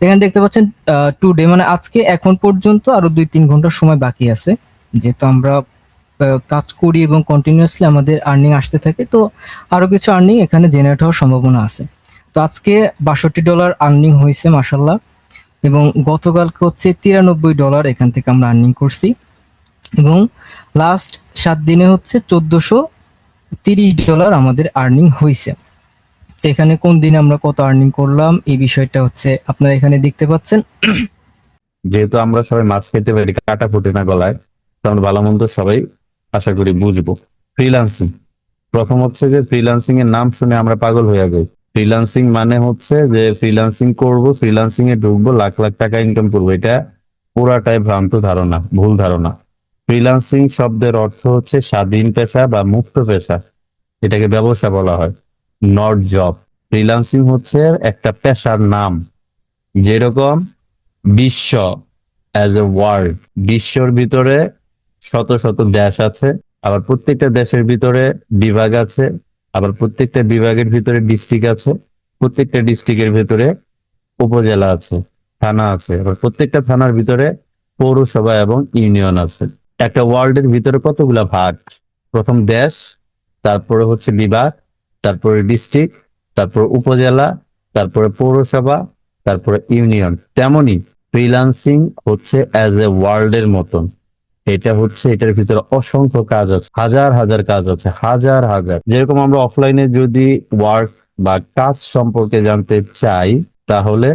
এখানে দেখতে পাচ্ছেন টুডে মানে আজকে এখন পর্যন্ত আরো 2-3 ঘন্টা সময় বাকি আছে, যেহেতু আমরা কাজ করি এবং কন্টিনিউয়াসলি আমাদের আর্নিং আসতে থাকে, তো আরো কিছু আর্নিং এখানে জেনারেট হওয়ার সম্ভাবনা আছে। তো আজকে $62 আর্নিং হয়েছে মাসাল্লাহ, এবং গতকালকে হচ্ছে $93 এখান থেকে আমরা আর্নিং করছি, এবং লাস্ট 7 দিনে হচ্ছে $1430 আমাদের আর্নিং হয়েছে। তো এখানে কোন দিনে আমরা কত আর্নিং করলাম এই বিষয়টা হচ্ছে আপনারা এখানে দেখতে পাচ্ছেন। যেহেতু আমরা সবাই মাছ খেতে পারি, কাটা ফুটে না গলায়, তো আমরা ভালো মন্দ সবাই আশা করি বুঝবো। ফ্রিল্যান্সিং, প্রথম হচ্ছে যে ফ্রিল্যান্সিং এর নাম শুনে আমরা পাগল হয়ে যাই। ফ্রিল্যান্সিং মানে হচ্ছে যে ফ্রিল্যান্সিং করব, ফ্রিল্যান্সিং এ ঢুকবো, লাখ লাখ টাকা ইনকাম করবো। এটা পুরাটাই ভ্রান্ত ধারণা, ভুল ধারণা। ফ্রিল্যান্সিং শব্দের অর্থ হচ্ছে স্বাধীন পেশা বা মুক্ত পেশা। এটাকে ব্যবসা বলা হয়, নট জব। ফ্রিল্যান্সিং হচ্ছে একটা পেশার নাম। যেরকম বিশ্ব অ্যাজ এ ওয়ার্ল্ড, বিশ্বর ভিতরে শত শত দেশ আছে, আবার প্রত্যেকটা দেশের ভিতরে বিভাগ আছে, আবার প্রত্যেকটা বিভাগের ভিতরে ডিস্ট্রিক্ট আছে, প্রত্যেকটা ডিস্ট্রিক্টের ভিতরে উপজেলা আছে, থানা আছে, আবার প্রত্যেকটা থানার ভিতরে পৌরসভা এবং ইউনিয়ন আছে। একটা ওয়ার্ল্ডের ভিতরে কতগুলা ভাগ? প্রথম দেশ, তারপরে হচ্ছে বিভাগ, তারপরে ডিস্ট্রিক্ট, তারপর উপজেলা, তারপরে পৌরসভা, তারপরে ইউনিয়ন। তেমনি ফ্রিল্যান্সিং হচ্ছে অ্যাজ এ ওয়ার্ল্ডের মতন। এটা হচ্ছে, এটার ভিতরে অসংখ্য কাজ আছে, হাজার হাজার কাজ আছে, হাজার হাজার। যেরকম আমরা অফলাইনে যদি ওয়ার্ক বা কাজ সম্পর্কে জানতে চাই, তাহলে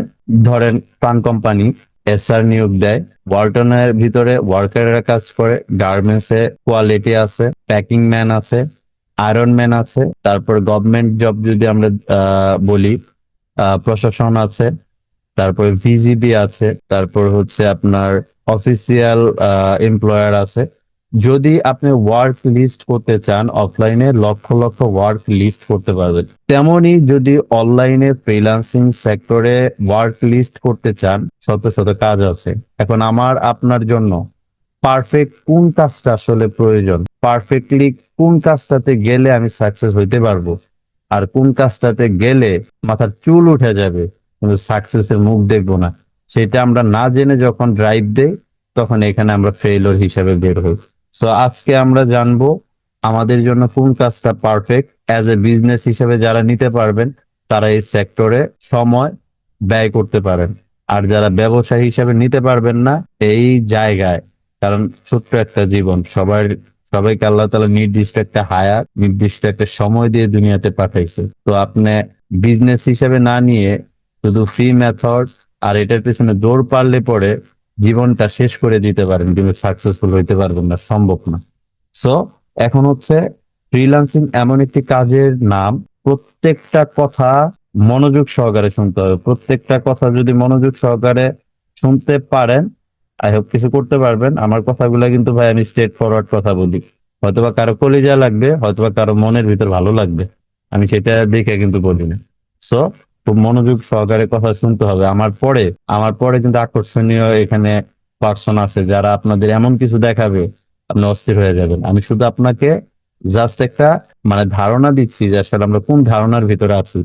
ধরেন প্রাণ কোম্পানি এসআর নিয়োগ দেয়, ওয়ালটনের ভিতরে ওয়ার্কাররা কাজ করে, গার্মেন্টস এ কোয়ালিটি আছে, প্যাকিং ম্যান আছে, আয়রন ম্যান আছে, তারপর গভর্নমেন্ট জব যদি আমরা বলি, প্রশাসন আছে, তারপরে ভিজিবি আছে, তারপর হচ্ছে আপনার অফিসিয়াল এমপ্লয়ার আছে। যদি আপনি ওয়ার্ক লিস্ট করতে চান, অফলাইনে লক্ষ লক্ষ ওয়ার্ক লিস্ট করতে পারবেন। তেমনি যদি অনলাইনে ফ্রিল্যান্সিং সেক্টরে ওয়ার্ক লিস্ট করতে চান, শত শত কাজ আছে। এখন আমার আপনার জন্য পারফেক্ট কোন কাজটা আসলে প্রয়োজন, পারফেক্টলি কোন কাজটাতে গেলে আমি সাকসেস হইতে পারবো, আর কোন কাজটাতে গেলে মাথার চুল উঠে যাবে কিন্তু সাকসেসের মুখ দেখবো না, সেটা আমরা না জেনে যখন ড্রাইভ দেই, তখন এখানে আমরা ফেইলর হিসেবে বের হই। সো আজকে আমরা জানবো আমাদের জন্য কোন কাজটা পারফেক্ট। অ্যাজ এ বিজনেস হিসেবে যারা নিতে পারবেন, তারা এই সেক্টরে সময় ব্যয় করতে পারেন। আর যারা ব্যবসায়ী হিসেবে নিতে পারবেন না এই জায়গায়, কারণ ছোট্ট একটা জীবন, সবাইকে আল্লাহ তাআলা নির্দিষ্ট একটা হায়াত, নির্দিষ্ট একটা সময় দিয়ে দুনিয়াতে পাঠাইছে। তো আপনি বিজনেস হিসেবে না নিয়ে শুধু ফ্রি মেথড আর এটার পেছনে দৌড় পারলে পরে জীবনটা শেষ করে দিতে পারেন, কিন্তু সাকসেসফুল হইতে পারবেন না, সম্ভব না। সো এখন হচ্ছে ফ্রিল্যান্সিং এমন একটি কাজের নাম, প্রত্যেকটা কথা মনোযোগ সহকারে শুনতে হবে। প্রত্যেকটা কথা যদি মনোযোগ সহকারে শুনতে পারেন, আই হোপ কিছু করতে পারবেন। আমার কথাগুলো কিন্তু ভাই আমি স্ট্রেট ফরওয়ার্ড কথা বলি, হয়তোবা কারো কলিজা লাগবে, হয়তোবা কারো মনের ভিতর ভালো লাগবে, আমি সেটা দেখে কিন্তু বলি না। সো খুব মনোযোগ সহকারে কথা শুনতে হবে। আমার পরে কিন্তু আকর্ষণীয় এখানে পার্সন আছে যারা আপনাদের এমন কিছু দেখাবে আপনি অস্থির হয়ে যাবেন। আমি শুধু আপনাকে জাস্ট একটা মানে ধারণা দিচ্ছি যে আসলে আমরা কোন ধারণার ভিতরে আছি।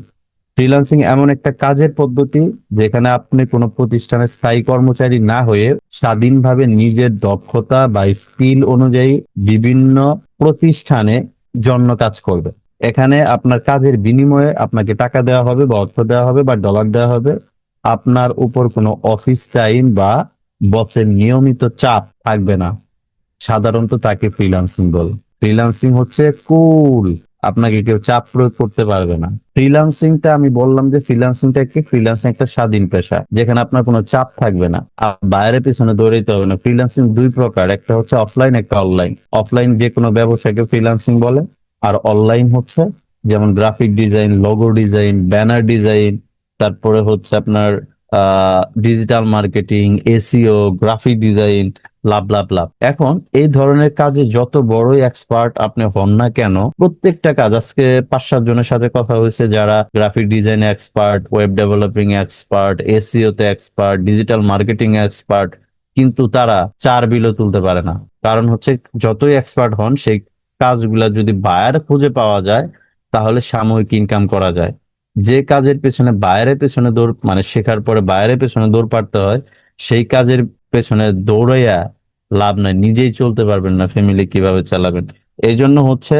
ফ্রিল্যান্সিং এমন একটা কাজের পদ্ধতি যেখানে আপনি কোনো প্রতিষ্ঠানের স্থায়ী কর্মচারী না হয়ে স্বাধীনভাবে নিজের দক্ষতা বা স্কিল অনুযায়ী বিভিন্ন প্রতিষ্ঠানে জন্য কাজ করবে। এখানে আপনার কাজের বিনিময়ে আপনাকে টাকা দেওয়া হবে বা অর্থ দেওয়া হবে বা ডলার দেওয়া হবে। আপনার উপর কোনো অফিস টাইম বা বসের নিয়মিত চাপ থাকবে না। সাধারণত তাকে ফ্রিল্যান্সিং বলে। ফ্রিল্যান্সিং হচ্ছে কুল, আপনাকে কেউ চাপ প্রয়োগ করতে পারবে না। ফ্রিল্যান্সিংটা আমি বললাম যে ফ্রিল্যান্সিং একটা স্বাধীন পেশা যেখানে আপনার কোনো চাপ থাকবে না, আর বাইরের পিছনে দৌড়াইতে হবে না। ফ্রিল্যান্সিং দুই প্রকার, একটা হচ্ছে অফলাইন, একটা অনলাইন। অফলাইন যে কোনো ব্যবসাকে ফ্রিল্যান্সিং বলে, আর অনলাইন হচ্ছে যেমন graphic design, logo design, banner design, তারপরে হচ্ছে আপনার digital marketing, SEO, graphic design, লাভ লাভ লাভ। এখন এই ধরনের কাজে যত বড়ই এক্সপার্ট আপনি হন না কেন, প্রত্যেকটা কাজ, আজকে 5-7 জনের সাথে কথা হয়েছে যারা graphic design expert, web developing expert, SEO তে এক্সপার্ট, ডিজিটাল মার্কেটিং এক্সপার্ট, কিন্তু তারা 4 বিলও তুলতে পারে না। কারণ হচ্ছে যতই এক্সপার্ট হন, সেই কাজগুলা যদি বায়ার খুঁজে পাওয়া যায়, তাহলে সাময়িক ইনকাম করা যায়। যে কাজের পেছনে বাইরের পেছনে দৌড় মানে শেখার পরে বাইরের পেছনে দৌড় পাড়তে হয়, সেই কাজের পেছনে দৌড়াইয়া লাভ নাই, নিজেই চলতে পারবেন না, ফ্যামিলি কিভাবে চালাবেন। এই জন্য হচ্ছে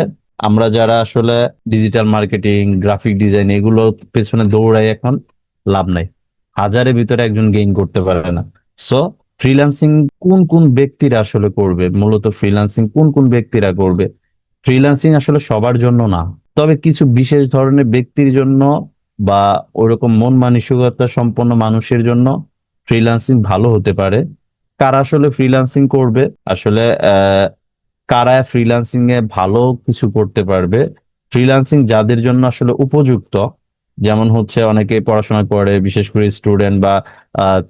আমরা যারা আসলে ডিজিটাল মার্কেটিং, গ্রাফিক ডিজাইন এগুলো পেছনে দৌড়াই এখন লাভ নাই, হাজারের ভিতরে একজন গেইন করতে পারে না। সো ফ্রিল্যান্সিং কোন কোন ব্যক্তিরা আসলে করবে, মূলত ফ্রিল্যান্সিং কোন কোন ব্যক্তিরা করবে? ফ্রিল্যান্সিং আসলে সবার জন্য না, তবে কিছু বিশেষ ধরনের ব্যক্তির জন্য বা ওরকম মন মানসিকতা সম্পন্ন মানুষের জন্য ফ্রিল্যান্সিং ভালো হতে পারে। কারা আসলে ফ্রিল্যান্সিং করবে, আসলে কারা ফ্রিল্যান্সিং এ ভালো কিছু করতে পারবে, ফ্রিল্যান্সিং যাদের জন্য আসলে উপযুক্ত, যেমন হচ্ছে অনেকে পড়াশোনা করে, বিশেষ করে স্টুডেন্ট বা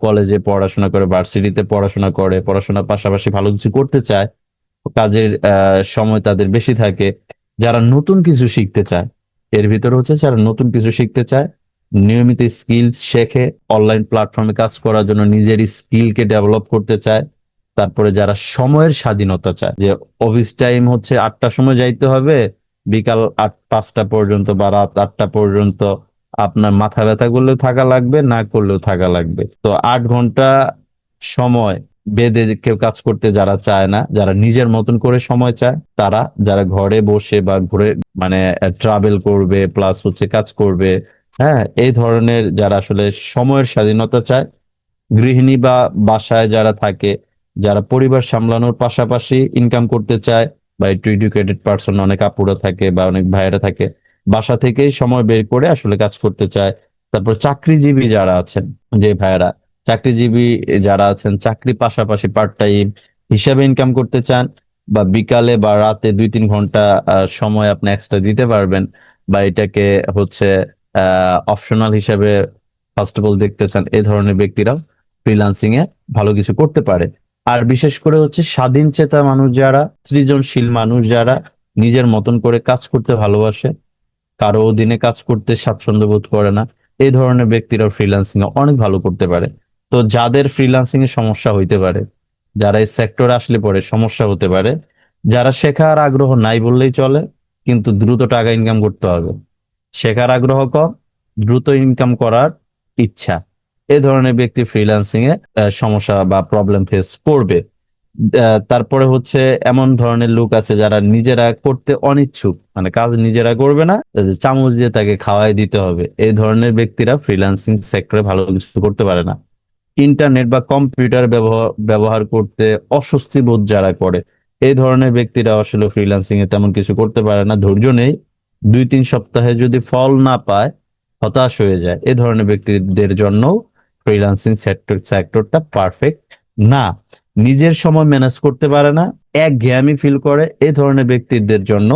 কলেজে পড়াশোনা করে, ভার্সিটিতে পড়াশোনা করে, পড়াশোনার পাশাপাশি ভালো কিছু করতে চায়, কাজের সময় তাদের বেশি থাকে, যারা নতুন কিছু শিখতে চায়। এর ভিতরে হচ্ছে যারা নতুন কিছু শিখতে চায়, নিয়মিত স্কিল শেখে, অনলাইন প্ল্যাটফর্মে কাজ করার জন্য নিজের স্কিলকে ডেভেলপ করতে চায়। তারপরে যারা সময়ের স্বাধীনতা চায়, যে অফিস টাইম হচ্ছে 8টার সময় যাইতে হবে, বিকাল 5টা পর্যন্ত বা রাত 8টা পর্যন্ত আপনার মাথা ব্যথা করলেও থাকা লাগবে, না করলেও থাকা লাগবে। তো 8 ঘন্টা সময় বেঁধে কেউ কাজ করতে যারা চায় না, যারা নিজের মতন করে সময় চায়, তারা যারা ঘরে বসে বা ঘুরে মানে ট্রাভেল করবে প্লাস হচ্ছে কাজ করবে, হ্যাঁ, এই ধরনের যারা আসলে সময়ের স্বাধীনতা চায়, গৃহিণী বা বাসায় যারা থাকে, যারা পরিবার সামলানোর পাশাপাশি ইনকাম করতে চায়, বা একটু এডুকেটেড পার্সন অনেক আপুরা থাকে বা অনেক ভাইয়েরা থাকে, বাসা থেকেই সময় বের করে আসলে কাজ করতে চায়। তারপর চাকরিজীবী যারা আছেন, যে ভাইয়েরা চাকরিজীবী যারা আছেন, চাকরি পাশাপাশি পার্ট টাইম হিসাবে ইনকাম করতে চান, বা বিকালে বা রাতে 2-3 ঘন্টা সময় আপনি এক্সট্রা দিতে পারবেন, বা এটাকে হচ্ছে অপশনাল হিসাবে ফার্স্ট অফ অল দেখতে চান, এই ধরনের ব্যক্তিরা ফ্রিল্যান্সিং এ ভালো কিছু করতে পারে। আর বিশেষ করে হচ্ছে স্বাধীন চেতা মানুষ যারা, সৃজনশীল মানুষ যারা নিজের মতন করে কাজ করতে ভালোবাসে, কারো অধীনে কাজ করতে স্বাচ্ছন্দ্য বোধ করে না, এই ধরনের ব্যক্তিরা ফ্রিল্যান্সিং এ অনেক ভালো করতে পারে। তো যাদের ফ্রিল্যান্সিং এ সমস্যা হইতে পারে, যারা এই সেক্টরে আসলে পরে সমস্যা হতে পারে, যারা শেখার আগ্রহ নাই বললেই চলে, কিন্তু দ্রুত টাকা ইনকাম করতে হবে, শেখার আগ্রহ কম, দ্রুত ইনকাম করার ইচ্ছা, এ ধরনের ব্যক্তি ফ্রিল্যান্সিং এ সমস্যা বা প্রবলেম ফেস করবে। তারপরে হচ্ছে এমন ধরনের লোক আছে যারা নিজেরা করতে অনিচ্ছুক, মানে কাজ নিজেরা করবে না, চামচ দিয়ে তাকে খাওয়াই দিতে হবে, এই ধরনের ব্যক্তিরা ফ্রিল্যান্সিং সেক্টরে ভালো কিছু করতে পারে না। ইন্টারনেট বা কম্পিউটার ব্যবহার করতে অস্বস্তি বোধ যারা করে, এই ধরনের ব্যক্তিরা আসলে ফ্রিল্যান্সিং এ তেমন কিছু করতে পারে না, ধৈর্য নেই, 2-3 সপ্তাহে যদি ফল না পায় হতাশ হয়ে যায়, এই ধরনের ব্যক্তিদের জন্য ফ্রিল্যান্সিং সেক্টরটা পারফেক্ট না। নিজের সময় ম্যানেজ করতে পারে না, একঘেয়েমি ফিল করে, এই ধরনের ব্যক্তিদের জন্য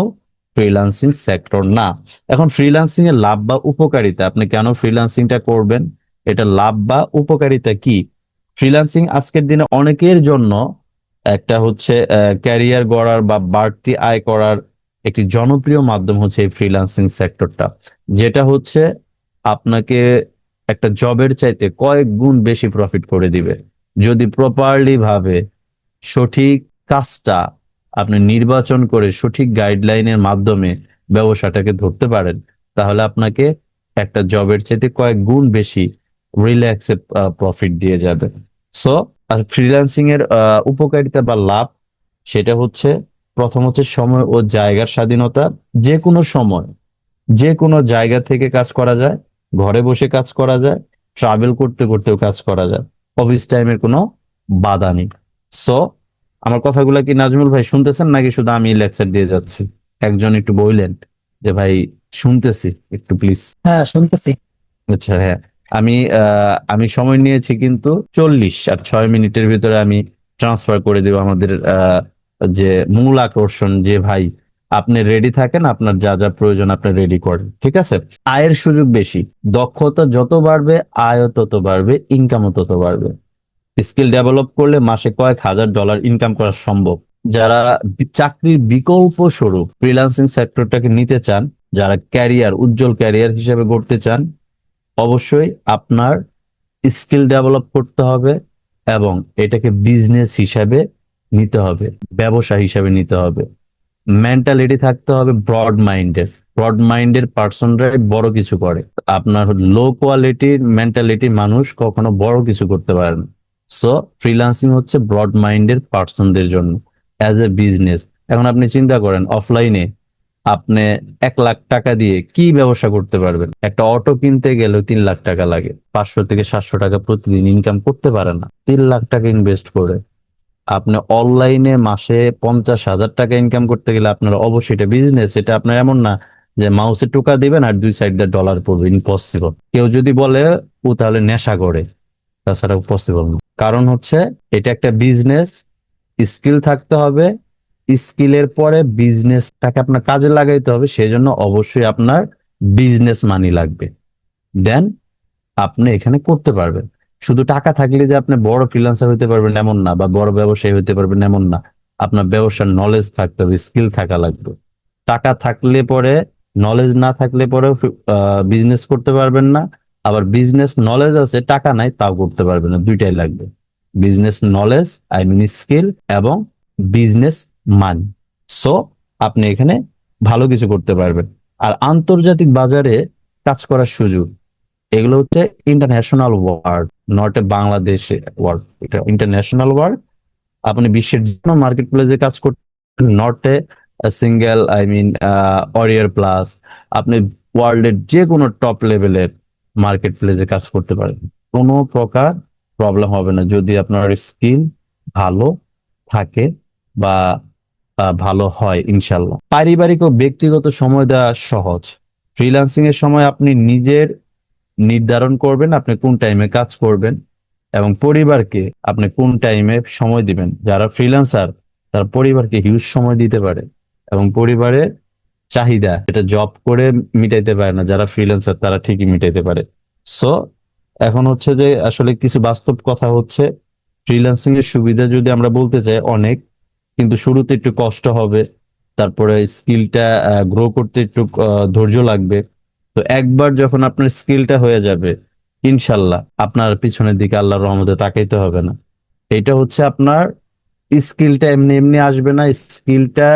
ফ্রিল্যান্সিং সেক্টর না। এখন ফ্রিল্যান্সিং এর লাভ বা উপকারিতা, আপনি কেন ফ্রিল্যান্সিংটা করবেন, এটা লাভ বা উপকারিতা কি? ফ্রিল্যান্সিং আজকের দিনে অনেকের জন্য একটা হচ্ছে ক্যারিয়ার গড়ার বা বাড়তি আয় করার একটি জনপ্রিয় মাধ্যম হচ্ছে এই ফ্রিল্যান্সিং সেক্টরটা, যেটা হচ্ছে আপনাকে একটা জবের চাইতে কয়েক গুণ বেশি প্রফিট করে দিবে, যদি প্রপারলি ভাবে সঠিক কাজটা আপনি নির্বাচন করে সঠিক গাইডলাইনের মাধ্যমে ব্যবসাটাকে ধরতে পারেন, তাহলে আপনাকে একটা জবের চাইতে কয়েক গুণ বেশি রিল্যাক্সে প্রফিট দিয়ে যাবে। সো ফ্রিল্যান্সিং এর উপকারিতা বা লাভ, সেটা হচ্ছে প্রথম হচ্ছে সময় ও জায়গার স্বাধীনতা, যে কোনো সময় যে কোনো জায়গা থেকে কাজ করা যায়, ঘরে বসে কাজ করা যায়, ট্রাভেল করতে করতেও কাজ করা যায়, অফিস টাইমের কোনো বাধা নেই। সো আমার কথাগুলো কি নাজমুল ভাই শুনতেছেন, নাকি শুধু আমি লেকচার দিয়ে যাচ্ছি? একজন একটু বললেন যে ভাই শুনতেছি, একটু প্লিজ। হ্যাঁ, শুনতেছি। আচ্ছা, হ্যাঁ, আমি সময় নিয়েছি কিন্তু 40 আর 6 মিনিটের ভিতরে আমি ট্রান্সফার করে দেব আমাদের যে মূল আকর্ষণ, যে ভাই আপনি রেডি থাকেন, আপনার যা যা প্রয়োজন আপনি রেডি করেন, ঠিক আছে? আয়ের সুযোগ বেশি, দক্ষতা যত বাড়বে আয়ও তত বাড়বে, ইনকামও তত বাড়বে। স্কিল ডেভেলপ করলে মাসে কয়েক হাজার ডলার ইনকাম করা সম্ভব। যারা চাকরির বিকল্প স্বরূপ ফ্রিল্যান্সিং সেক্টরটাকে নিতে চান, যারা উজ্জ্বল ক্যারিয়ার হিসেবে গড়তে চান, অবশ্যই আপনার স্কিল ডেভেলপ করতে হবে এবং এটাকে বিজনেস হিসাবে নিতে হবে, ব্যবসা হিসাবে নিতে হবে। মেন্টালিটি থাকতে হবে ব্রড মাইন্ডের পার্সনরাই বড় কিছু করে। আপনার লো কোয়ালিটির মেন্টালিটি মানুষ কখনো বড় কিছু করতে পারে না। সো ফ্রিল্যান্সিং হচ্ছে ব্রড মাইন্ডের পার্সনদের জন্য অ্যাজ এ বিজনেস। এখন আপনি চিন্তা করেন, অফলাইনে আপনি 1 লাখ টাকা দিয়ে কি ব্যবসা করতে পারবেন? একটা অটো কিনতে গেলেও 3 লাখ টাকা লাগে, 500 থেকে 700 টাকা প্রতিদিন ইনকাম করতে পারে না। 3 লাখ টাকা ইনভেস্ট করে আপনি অনলাইনে মাসে 50,000 টাকা ইনকাম করতে গেলে আপনার অবশ্যই এটা বিজনেস। এটা আপনার এমন না যে মাউসে টোকা দিবেন আর 2 সাইড দিয়ে ডলার পড়বে, ইম্পসিবল। কেউ যদি বলে ও তাহলে নেশা করে, তাছাড়া পসিবল না। কারণ হচ্ছে এটা একটা বিজনেস, স্কিল থাকতে হবে, স্কিলের পরে বিজনেসটাকে আপনার কাজে লাগাইতে হবে, সেই জন্য অবশ্যই আপনার বিজনেস মানি লাগবে, দেন আপনি এখানে করতে পারবেন। শুধু টাকা থাকলে যে আপনি বড় ফ্রিল্যান্সার হতে পারবেন এমন না, বা বড় ব্যবসায়ী হতে পারবেন এমন না। আপনার ব্যবসার নলেজ থাকতে হবে, স্কিল থাকা লাগবে। টাকা থাকলে পরে, নলেজ না থাকলে পরে বিজনেস করতে পারবেন না। আবার বিজনেস নলেজ আছে, টাকা নাই, তাও করতে পারবেন না। দুইটাই লাগবে, business knowledge I mean skill, এবং বিজনেস মানি। সো আপনি এখানে ভালো কিছু করতে পারবেন। আর আন্তর্জাতিক বাজারে কাজ করার সুযোগ, এগুলো হচ্ছে ইন্টারন্যাশনাল ওয়ার্ড, নট এ বাংলাদেশে ওয়ার্ড, এটা ইন্টারন্যাশনাল ওয়ার্ড। আপনি বিশ্বের যে কোনো মার্কেট প্লেসে কাজ করতে, not a single I mean অরিয়ার প্লাস, আপনি ওয়ার্ল্ডের যে কোনো টপ লেভেলের মার্কেট প্লেসে কাজ করতে পারেন, কোনো প্রকার প্রবলেম হবে না যদি আপনার স্কিল ভালো থাকে বা ভালো হয় ইনশাল্লাহ। পারিবারিক ও ব্যক্তিগত সময় দেওয়া সহজ। ফ্রিল্যান্সিং এর সময় আপনি নিজের নির্ধারণ করবেন আপনি কোন টাইমে কাজ করবেন, এবং পরিবারকে আপনি কোন টাইমে সময় দিবেন। যারা ফ্রিল্যান্সার তারা পরিবারকে হিউজ সময় দিতে পারে, এবং পরিবারের চাহিদা এটা জব করে মিটাইতে পারে না, যারা ফ্রিল্যান্সার তারা ঠিকই মিটাইতে পারে। সো এখন হচ্ছে যে আসলে কিছু বাস্তব কথা হচ্ছে, ফ্রিল্যান্সিং এর সুবিধা যদি আমরা বলতে চাই অনেক, কিন্তু শুরুতে একটু কষ্ট হবে, তারপরে স্কিলটা গ্রো করতে একটু ধৈর্য লাগবে। তো একবার যখন আপনার স্কিলটা হয়ে যাবে, ইনশাল্লাহ আপনার পিছনের দিকে আল্লাহর রহমতে তাকাইতে হবে না। এটা হচ্ছে আপনার স্কিলটা এমনি এমনি আসবে না। স্কিলটা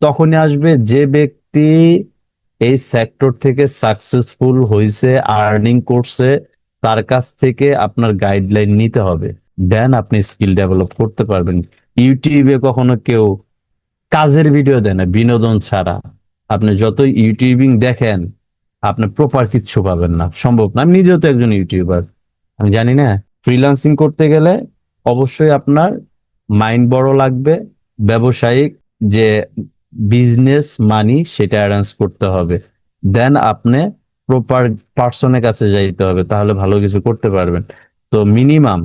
তখনই আসবে যে ব্যক্তি এই সেক্টর থেকে সাকসেসফুল হয়েছে, আর্নিং করছে, তার কাছ থেকে আপনার গাইডলাইন নিতে হবে, দেন আপনি স্কিল ডেভেলপ করতে পারবেন। ইউটিউবে কখনো কেউ কাজের ভিডিও দেয় না বিনোদন ছাড়া। আপনি যতই ইউটিউবিং দেখেন, আপনি প্রপার কিচ্ছু পাবেন না, সম্ভব না। আমি নিজেও তো একজন ইউটিউবার, আমি জানি না। ফ্রিল্যান্সিং করতে গেলে অবশ্যই আপনার মাইন্ড বড় লাগবে, ব্যবসায়িক যে বিজনেস মানি সেটা অ্যারেঞ্জ করতে হবে, দেন আপনি প্রপার পার্সনের কাছে যাইতে হবে, তাহলে ভালো কিছু করতে পারবেন। তো মিনিমাম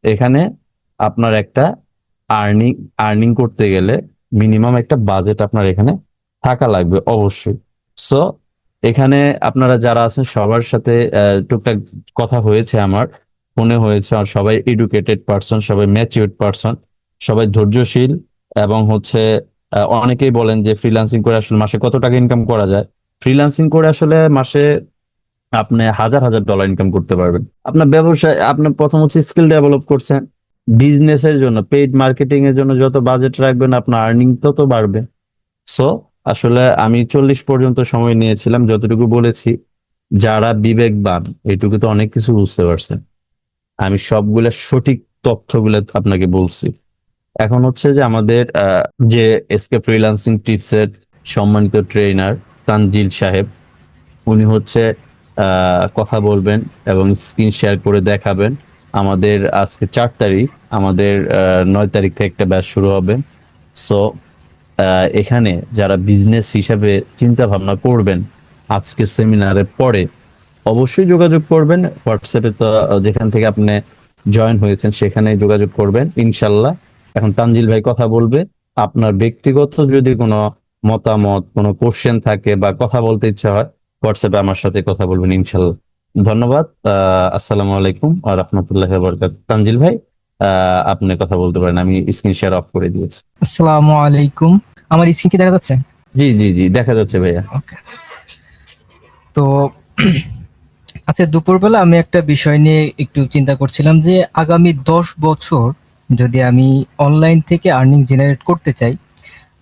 এখানে আপনার একটা আর্নিং আর্নিং করতে গেলে মিনিমাম একটা বাজেট আপনার এখানে থাকা লাগবে অবশ্যই। সো এখানে আপনারা যারা আছেন সবার সাথে টুকটাক কথা হয়েছে, আমার ফোনে হয়েছে, আর সবাই এডুকেটেড পার্সন, সবাই ম্যাচিউরড পার্সন, সবাই ধৈর্যশীল, এবং হচ্ছে অনেকেই বলেন যে ফ্রিল্যান্সিং করে আসলে মাসে কত টাকা ইনকাম করা যায়। ফ্রিল্যান্সিং করে আসলে মাসে আপনি হাজার হাজার ডলার ইনকাম করতে পারবেন। আপনার ব্যবসায় আপনি প্রথম হচ্ছে স্কিল ডেভেলপ করছেন, বিজনেসের জন্য পেইড মার্কেটিং এর জন্য যত বাজেট রাখবেন আপনার আর্নিং তত বাড়বে। সো আসলে আমি 40 পর্যন্ত সময় নিয়েছিলাম, যতটুকু বলেছি। যারা বিবেকবান এটুকু তো অনেক কিছু বুঝতে পারছেন, আমি সবগুলা সঠিক তথ্যগুলো আপনাকে বলছি। এখন হচ্ছে যে আমাদের যে এসকে ফ্রিল্যান্সিং টিপস এর সম্মানিত ট্রেনার তানজিল সাহেব, উনি হচ্ছে কথা বলবেন এবং স্ক্রিন শেয়ার করে দেখাবেন। আমাদের আজকে 4 তারিখ, আমাদের 9 তারিখ থেকে একটা ব্যাচ শুরু হবে। সো এখানে যারা বিজনেস হিসাবে চিন্তা ভাবনা করবেন আজকে সেমিনারের পরে, অবশ্যই যোগাযোগ করবেন হোয়াটসঅ্যাপে। তো যেখান থেকে আপনি জয়েন হয়েছেন সেখানে যোগাযোগ করবেন ইনশাল্লাহ। এখন তানজিল ভাই কথা বলবে। আপনার ব্যক্তিগত যদি কোনো মতামত, কোনো কোশ্চেন থাকে বা কথা বলতে ইচ্ছা হয়, হোয়াটসঅ্যাপে আমার সাথে কথা বলবেন ইনশাল্লাহ। ধন্যবাদ। আসসালামু আলাইকুম ওয়া রাহমাতুল্লাহি ওয়া বারাকাতুহু। তানজিল ভাই আপনি কথা বলতে পারেন, আমি স্ক্রিন শেয়ার অফ করে দিয়েছি। আসসালামু আলাইকুম। আমার স্ক্রিন কি দেখা যাচ্ছে? জি জি জি, দেখা যাচ্ছে ভাইয়া। ওকে। তো আচ্ছা, দুপুরবেলা আমি একটা বিষয় নিয়ে একটু চিন্তা করছিলাম যে আগামী 10 বছর যদি আমি অনলাইন থেকে আর্নিং জেনারেট করতে চাই,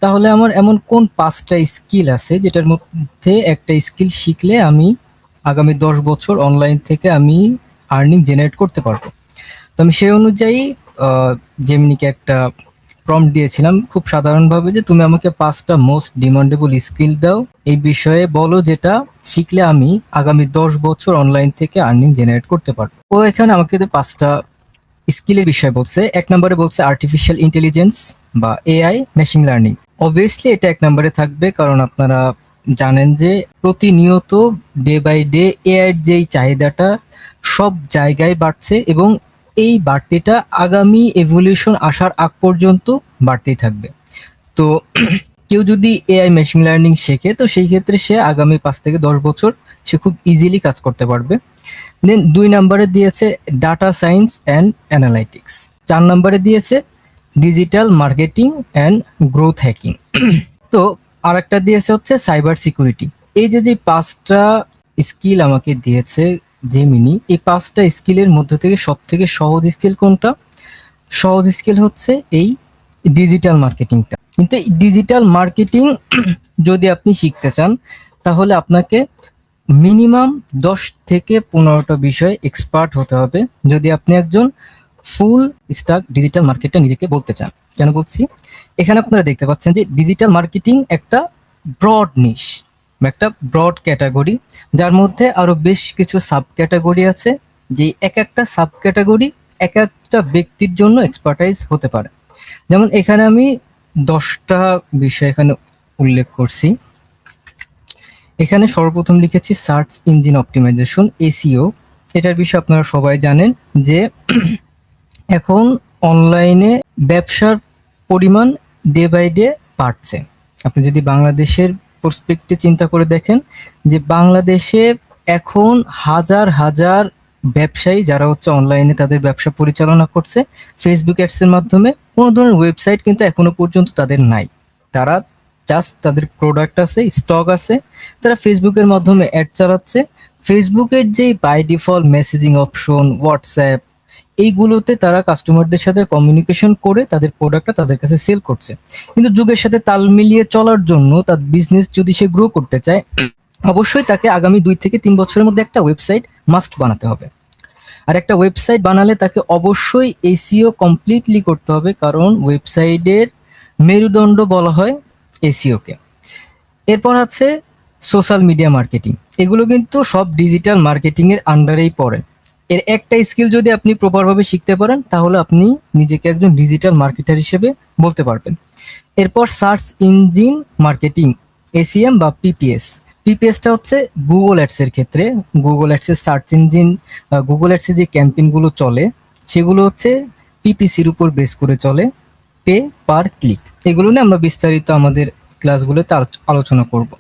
তাহলে আমার এমন কোন 5টা স্কিল আছে যেটার মধ্যে একটা স্কিল শিখলে আমি আগামী 10 বছর অনলাইন থেকে আমি আর্নিং জেনারেট করতে পারবো। তো আমি সেই অনুযায়ী জেমিনিকে একটা প্রম্পট দিয়েছিলাম খুব সাধারণভাবে, যে তুমি আমাকে 5টা মোস্ট ডিমান্ডেবল স্কিল দাও, এই বিষয়ে বলো যেটা শিখলে আমি আগামী 10 বছর অনলাইন থেকে আর্নিং জেনারেট করতে পারবো। ও এখানে আমাকে 5টা স্কিলের বিষয় বলছে। 1 নম্বরে বলছে আর্টিফিশিয়াল ইন্টেলিজেন্স বা এআই মেশিন লার্নিং। অবভিয়াসলি এটা 1 নম্বরে থাকবে, কারণ আপনারা জানেন যে প্রতিনিয়ত ডে বাই ডে এআই এর যেই চাহিদাটা সব জায়গায় বাড়ছে এবং এই বাড়তিটা আগামী এভলিউশন আসার আগ পর্যন্ত বাড়তেই থাকবে। তো কেউ যদি এআই মেশিন লার্নিং শেখে তো সেই ক্ষেত্রে সে আগামী 5 থেকে 10 বছর সে খুব ইজিলি কাজ করতে পারবে। দেন 2 নম্বরে দিয়েছে ডাটা সায়েন্স অ্যান্ড অ্যানালাইটিক্স। 4 নম্বরে দিয়েছে digital marketing and growth hacking. তো আরেকটা দিয়েছে হচ্ছে সাইবার সিকিউরিটি। এই যে 5টা স্কিল আমাকে দিয়েছে জেমিনি, এই 5টা স্কিলের মধ্যে থেকে সবথেকে সহজ স্কিল কোনটা? সহজ স্কিল হচ্ছে এই ডিজিটাল মার্কেটিংটা। কিন্তু এই ডিজিটাল মার্কেটিং যদি আপনি শিখতে চান তাহলে আপনাকে মিনিমাম 10 থেকে 15টা বিষয়ে এক্সপার্ট হতে হবে যদি আপনি একজন ফুল স্টাক ডিজিটাল মার্কেটার নিজেকে বলতে চান। কেন বলছি? এখানে আপনারা দেখতে পাচ্ছেন যে ডিজিটাল মার্কেটিং একটা ব্রড নিশ, একটা ব্রড ক্যাটাগরি, যার মধ্যে আরো বেশ কিছু সাব ক্যাটাগরি আছে, যে এক একটা সাব ক্যাটাগরি এক একটা ব্যক্তির জন্য এক্সপার্টাইজ হতে পারে। যেমন এখানে আমি 10টা বিষয় এখানে উল্লেখ করছি। এখানে সর্বপ্রথম লিখেছি সার্চ ইঞ্জিন অপটিমাইজেশন, এসইও। এটার বিষয়ে আপনারা সবাই জানেন যে এখন অনলাইনে ব্যবসার পরিমাণ ডে বাই ডে বাড়ছে। আপনি যদি বাংলাদেশের পার্সপেক্টিভে চিন্তা করে দেখেন যে বাংলাদেশে এখন হাজার হাজার ব্যবসায়ী যারা হচ্ছে অনলাইনে তাদের ব্যবসা পরিচালনা করছে ফেসবুক অ্যাডসের মাধ্যমে। কোনো ধরনের ওয়েবসাইট কিন্তু এখনো পর্যন্ত তাদের নাই। তারা জাস্ট তাদের প্রোডাক্ট আছে, স্টক আছে, তারা ফেসবুকের মাধ্যমে অ্যাড চালাচ্ছে। ফেসবুকের যেই by default messaging option, WhatsApp, এইগুলোতে তারা কাস্টমারদের সাথে কমিউনিকেশন করে তাদের প্রোডাক্টটা তাদের কাছে সেল করছে। কিন্তু যুগের সাথে তাল মিলিয়ে চলার জন্য তার বিজনেস যদি সে গ্রো করতে চায় অবশ্যই তাকে আগামী 2 থেকে 3 বছরের মধ্যে একটা ওয়েবসাইট মাস্ট বানাতে হবে। আর একটা ওয়েবসাইট বানালে তাকে অবশ্যই এসইও কমপ্লিটলি করতে হবে, কারণ ওয়েবসাইটের মেরুদণ্ড বলা হয় এসইওকে। এরপর আছে সোশ্যাল মিডিয়া মার্কেটিং। এগুলো কিন্তু সব ডিজিটাল মার্কেটিং এর আন্ডারেই পড়ে। এর একটা স্কিল যদি আপনি প্রপারভাবে শিখতে পারেন তাহলে আপনি নিজেকে একজন ডিজিটাল মার্কেটার হিসেবে বলতে পারবেন। এরপর সার্চ ইঞ্জিন মার্কেটিং, এসইএম বা পিপিএস। পিপিএসটা হচ্ছে গুগল অ্যাডসের ক্ষেত্রে। গুগল অ্যাডসের সার্চ ইঞ্জিন, গুগল অ্যাডসে যে ক্যাম্পেইনগুলো চলে সেগুলো হচ্ছে পিপিসির উপর বেস করে চলে, পে পার ক্লিক। এগুলো নিয়ে আমরা বিস্তারিত আমাদের ক্লাসগুলোতে আলোচনা করব।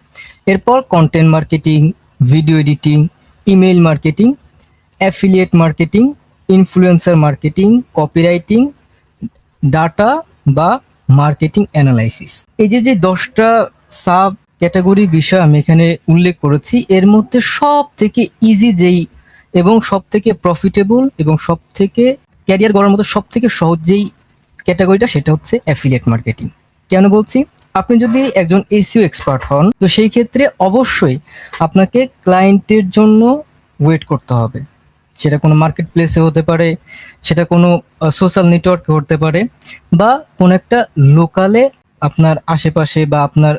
এরপর content marketing, video editing, email marketing, affiliate marketing, influencer marketing, copywriting, data বা মার্কেটিং অ্যানালাইসিস। এই যে 10টা সাব ক্যাটাগরির বিষয় আমি এখানে উল্লেখ করেছি, এর মধ্যে সব থেকে ইজি যেই এবং সব থেকে প্রফিটেবল এবং সব থেকে ক্যারিয়ার গড়ার মতো সব থেকে সহজ যেই ক্যাটাগরিটা সেটা হচ্ছে অ্যাফিলিয়েট মার্কেটিং। কেন বলছি? আপনি যদি একজন এসইও এক্সপার্ট হন তো সেই ক্ষেত্রে অবশ্যই আপনাকে ক্লায়েন্টের জন্য ওয়েট করতে হবে। সেটা কোনো মার্কেট প্লেসে হতে পারে, সেটা কোনো সোশ্যাল নেটওয়ার্কে হতে পারে, বা কোনো একটা লোকালে আপনার আশেপাশে বা আপনার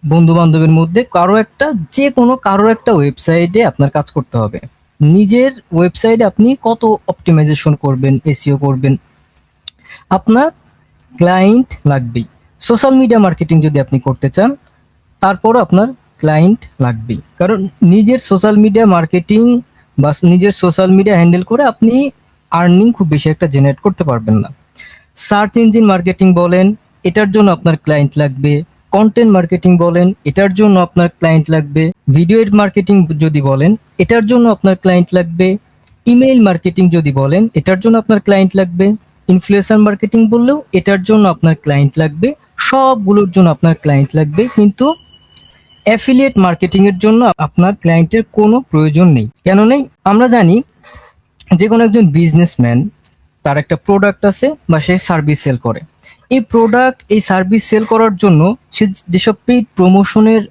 বন্ধু বান্ধবের মধ্যে কারো একটা ওয়েবসাইটে আপনার কাজ করতে হবে। নিজের ওয়েবসাইটে আপনি কত অপটিমাইজেশন করবেন, এসইও করবেন, আপনার ক্লায়েন্ট লাগবেই। সোশ্যাল মিডিয়া মার্কেটিং যদি আপনি করতে চান তারপরও আপনার ক্লায়েন্ট লাগবেই, কারণ নিজের সোশ্যাল মিডিয়া মার্কেটিং বা নিজের সোশ্যাল মিডিয়া হ্যান্ডেল করে আপনি আর্নিং খুব বেশি একটা জেনারেট করতে পারবেন না। সার্চ ইঞ্জিন মার্কেটিং বলেন, এটার জন্য আপনার ক্লায়েন্ট লাগবে। কন্টেন্ট মার্কেটিং বলেন, এটার জন্য আপনার ক্লায়েন্ট লাগবে। ভিডিও মার্কেটিং যদি বলেন, এটার জন্য আপনার ক্লায়েন্ট লাগবে। ইমেইল মার্কেটিং যদি বলেন, এটার জন্য আপনার ক্লায়েন্ট লাগবে। ইনফ্লুয়েন্সার মার্কেটিং বললেও এটার জন্য আপনার ক্লায়েন্ট লাগবে। সবগুলোর জন্য আপনার ক্লায়েন্ট লাগবে, কিন্তু অ্যাফিলিয়েট মার্কেটিং এর জন্য আপনার ক্লায়েন্টের কোনো প্রয়োজন নেই। কেন নেই? আমরা জানি যে কোনো একজন বিজনেসম্যান তার একটা প্রোডাক্ট আছে বা সে সার্ভিস সেল করে। এই প্রোডাক্ট এই সার্ভিস সেল করার জন্য সে যেসব পেইড প্রমোশনের